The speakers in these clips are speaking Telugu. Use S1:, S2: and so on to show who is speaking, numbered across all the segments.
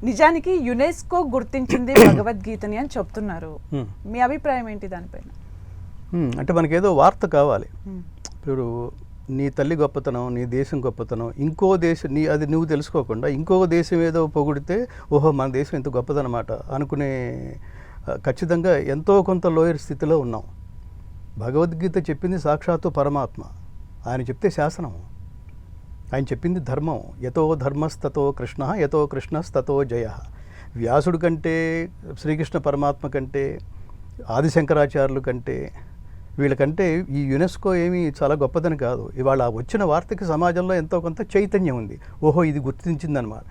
S1: నిజానికి యునెస్కో గుర్తించింది భగవద్గీతని అని చెప్తున్నారు. మీ అభిప్రాయం ఏంటి దానిపైన?
S2: అంటే మనకేదో వార్త కావాలి. ఇప్పుడు నీ తల్లి గొప్పతనం, నీ దేశం గొప్పతనం, ఇంకో దేశం అది నువ్వు తెలుసుకోకుండా ఇంకో దేశం ఏదో పొగిడితే ఓహో మన దేశం ఎంత గొప్పదనమాట అనుకునే ఖచ్చితంగా ఎంతో కొంత లోయర్ స్థితిలో ఉన్నాం. భగవద్గీత చెప్పింది సాక్షాత్తు పరమాత్మ, ఆయన చెప్తే శాసనం, ఆయన చెప్పింది ధర్మం. యతో ధర్మస్తతో కృష్ణ, యతో కృష్ణస్తతో జయ. వ్యాసుడు కంటే, శ్రీకృష్ణ పరమాత్మ కంటే, ఆదిశంకరాచార్యుల కంటే, వీళ్ళకంటే ఈ యునెస్కో ఏమీ చాలా గొప్పదని కాదు. ఇవాళ వచ్చిన వార్తకి సమాజంలో ఎంతో కొంత చైతన్యం ఉంది. ఓహో ఇది గుర్తించిందనమాట.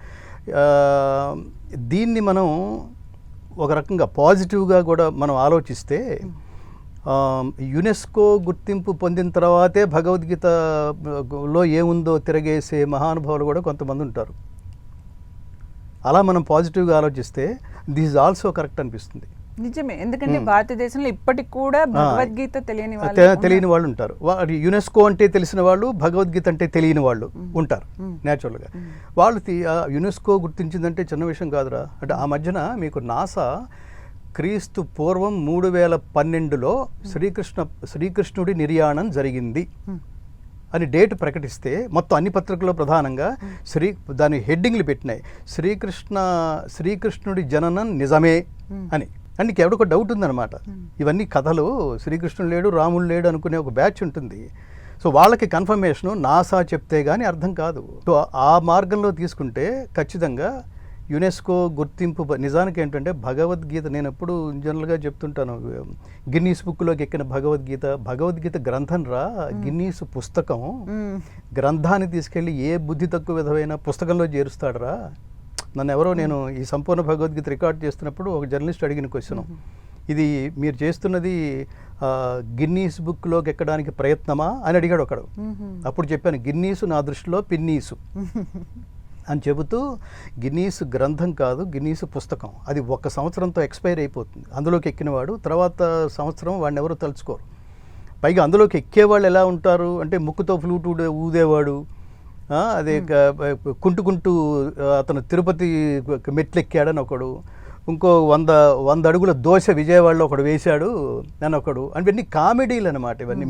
S2: దీన్ని మనం ఒక రకంగా పాజిటివ్గా కూడా మనం ఆలోచిస్తే యునెస్కో గుర్తింపు పొందిన తర్వాతే భగవద్గీతలో ఏముందో తిరగేసే మహానుభావులు కూడా కొంతమంది ఉంటారు. అలా మనం పాజిటివ్గా ఆలోచిస్తే దిస్ ఈజ్ ఆల్సో కరెక్ట్ అనిపిస్తుంది.
S1: నిజమే, ఎందుకంటే భారతదేశంలో ఇప్పటికి కూడా భగవద్గీత తెలియని
S2: వాళ్ళు ఉంటారు. యునెస్కో అంటే తెలిసిన వాళ్ళు, భగవద్గీత అంటే తెలియని వాళ్ళు ఉంటారు న్యాచురల్గా. వాళ్ళు యునెస్కో గుర్తించిందంటే చిన్న విషయం కాదురా. అంటే ఆ మధ్యన మీకు నాసా క్రీస్తు పూర్వం 3012లో శ్రీకృష్ణుడి నిర్యాణం జరిగింది అని డేట్ ప్రకటిస్తే మొత్తం అన్ని పత్రికల్లో ప్రధానంగా దాని హెడ్డింగ్లు పెట్టినాయి, శ్రీకృష్ణుడి జననం నిజమే అని. అండ్ నీకు ఎవడొక డౌట్ ఉందన్నమాట. ఇవన్నీ కథలు, శ్రీకృష్ణుడు లేడు రాముడు లేడు అనుకునే ఒక బ్యాచ్ ఉంటుంది. సో వాళ్ళకి కన్ఫర్మేషను నాసా చెప్తే కానీ అర్థం కాదు. సో ఆ మార్గంలో తీసుకుంటే ఖచ్చితంగా యునెస్కో గుర్తింపు నిజానికి ఏంటంటే భగవద్గీత, నేను ఎప్పుడు జనరల్గా చెప్తుంటాను, గిన్నీస్ బుక్లోకి ఎక్కిన భగవద్గీత గ్రంథం రా, గిన్నీస్ పుస్తకం. గ్రంథాన్ని తీసుకెళ్ళి ఏ బుద్ధి తక్కువ విధమైన పుస్తకంలో చేరుస్తాడు రా. నన్ను ఎవరో, నేను ఈ సంపూర్ణ భగవద్గీత రికార్డ్ చేస్తున్నప్పుడు ఒక జర్నలిస్ట్ అడిగిన క్వశ్చన్, ఇది మీరు చేస్తున్నది గిన్నీస్ బుక్లోకి ఎక్కడానికి ప్రయత్నమా అని అడిగాడు ఒకడు. అప్పుడు చెప్పాను, గిన్నీసు నా దృష్టిలో పిన్నీసు అని చెబుతూ, గిన్నీస్ గ్రంథం కాదు, గిన్నీస్ పుస్తకం. అది 1 సంవత్సరంతో ఎక్స్పైర్ అయిపోతుంది. అందులోకి ఎక్కినవాడు తర్వాత సంవత్సరం వాడిని ఎవరు తలుచుకోరు. పైగా అందులోకి ఎక్కేవాళ్ళు ఎలా ఉంటారు అంటే ముక్కుతో ఫ్లూట్ ఊదేవాడు, అదే కుంటుకుంటూ అతను తిరుపతి మెట్లెక్కాడని ఒకడు, ఇంకో 100 అడుగుల దోశ విజయవాడలో ఒకడు వేశాడు అని ఒకడు. అవన్నీ కామెడీలు అనమాట ఇవన్నీ.